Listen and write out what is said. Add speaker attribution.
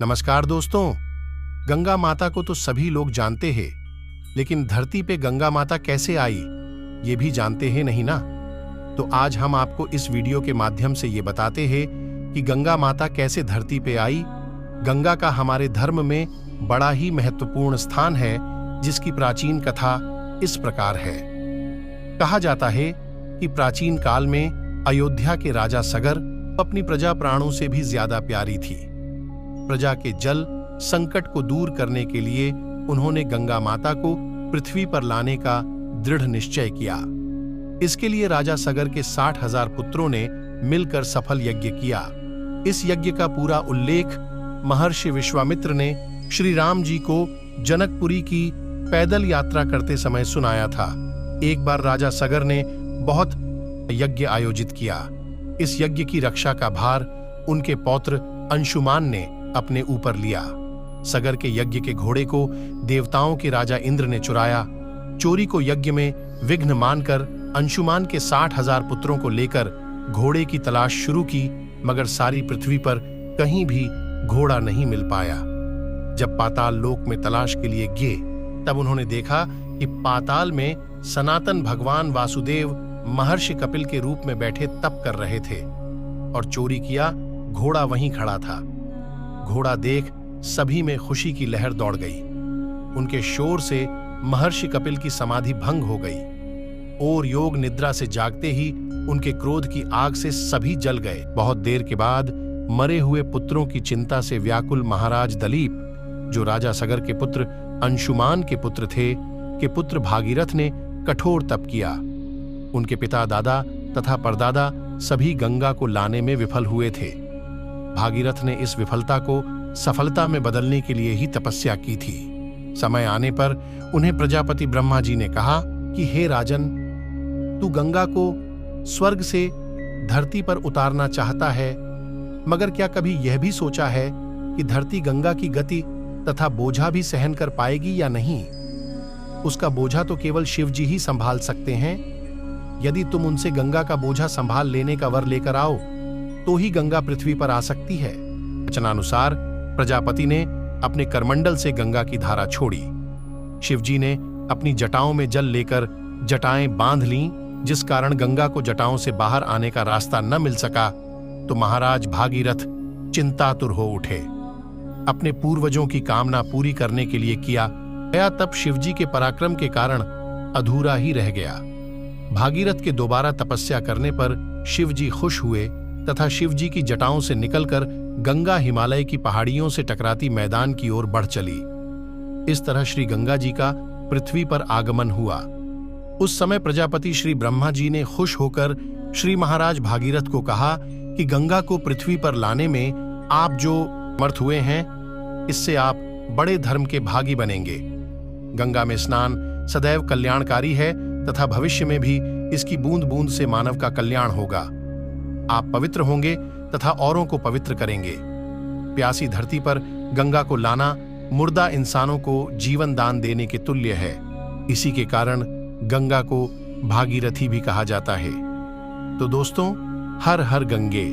Speaker 1: नमस्कार दोस्तों, गंगा माता को तो सभी लोग जानते हैं, लेकिन धरती पे गंगा माता कैसे आई ये भी जानते हैं नहीं ना। तो आज हम आपको इस वीडियो के माध्यम से ये बताते हैं कि गंगा माता कैसे धरती पे आई। गंगा का हमारे धर्म में बड़ा ही महत्वपूर्ण स्थान है, जिसकी प्राचीन कथा इस प्रकार है। कहा जाता है कि प्राचीन काल में अयोध्या के राजा सगर अपनी प्रजा प्राणों से भी ज्यादा प्यारी थी। प्रजा के जल संकट को दूर करने के लिए उन्होंने गंगा माता को पृथ्वी पर लाने का दृढ़ निश्चय किया। इसके लिए राजा सगर के 60,000 पुत्रों ने मिलकर सफल यज्ञ किया। इस यज्ञ का पूरा उल्लेख महर्षि विश्वामित्र ने श्री राम जी को जनकपुरी की पैदल यात्रा करते समय सुनाया था। एक बार राजा सगर ने बहुत यज्ञ आयोजित किया। इस यज्ञ की रक्षा का भार उनके पौत्र अंशुमान ने अपने ऊपर लिया। सगर के यज्ञ के घोड़े को देवताओं के राजा इंद्र ने चुराया। चोरी को यज्ञ में विघ्न मानकर अंशुमान के 60,000 पुत्रों को लेकर घोड़े की तलाश शुरू की, मगर सारी पृथ्वी पर कहीं भी घोड़ा नहीं मिल पाया। जब पाताल लोक में तलाश के लिए गए, तब उन्होंने देखा कि पाताल में सनातन भगवान वासुदेव महर्षि कपिल के रूप में बैठे तप कर रहे थे और चोरी किया घोड़ा वहीं खड़ा था। घोड़ा देख सभी में खुशी की लहर दौड़ गई। उनके शोर से महर्षि कपिल की समाधि भंग हो गई और योग निद्रा से जागते ही उनके क्रोध की आग से सभी जल गए। बहुत देर के बाद मरे हुए पुत्रों की चिंता से व्याकुल महाराज दलीप, जो राजा सगर के पुत्र अंशुमान के पुत्र थे, के पुत्र भागीरथ ने कठोर तप किया। उनके पिता, दादा तथा परदादा सभी गंगा को लाने में विफल हुए थे। भागीरथ ने इस विफलता को सफलता में बदलने के लिए ही तपस्या की थी। समय आने पर उन्हें प्रजापति ब्रह्मा जी ने कहा कि हे राजन, तू गंगा को स्वर्ग से धरती पर उतारना चाहता है, मगर क्या कभी यह भी सोचा है कि धरती गंगा की गति तथा बोझा भी सहन कर पाएगी या नहीं? उसका बोझा तो केवल शिव जी ही संभाल सकते हैं। यदि तुम उनसे गंगा का बोझा संभाल लेने का वर लेकर आओ, तो ही गंगा पृथ्वी पर आ सकती है। वचनानुसार प्रजापति ने अपने करमंडल से गंगा की धारा छोड़ी। शिवजी ने अपनी जटाओं में जल लेकर जटाएं बांध लीं, जिस कारण गंगा को जटाओं से बाहर आने का रास्ता न मिल सका। तो महाराज भागीरथ चिंतातुर हो उठे। अपने पूर्वजों की कामना पूरी करने के लिए किया गया तप शिवजी के पराक्रम के कारण अधूरा ही रह गया। भागीरथ के दोबारा तपस्या करने पर शिवजी खुश हुए तथा शिवजी की जटाओं से निकलकर गंगा हिमालय की पहाड़ियों से टकराती मैदान की ओर बढ़ चली। इस तरह श्री गंगा जी का पृथ्वी पर आगमन हुआ। उस समय प्रजापति श्री ब्रह्मा जी ने खुश होकर श्री महाराज भागीरथ को कहा कि गंगा को पृथ्वी पर लाने में आप जो समर्थ हुए हैं, इससे आप बड़े धर्म के भागी बनेंगे। गंगा में स्नान सदैव कल्याणकारी है तथा भविष्य में भी इसकी बूंद बूंद से मानव का कल्याण होगा। आप पवित्र होंगे तथा औरों को पवित्र करेंगे। प्यासी धरती पर गंगा को लाना मुर्दा इंसानों को जीवन दान देने के तुल्य है। इसी के कारण गंगा को भागीरथी भी कहा जाता है। तो दोस्तों, हर हर गंगे।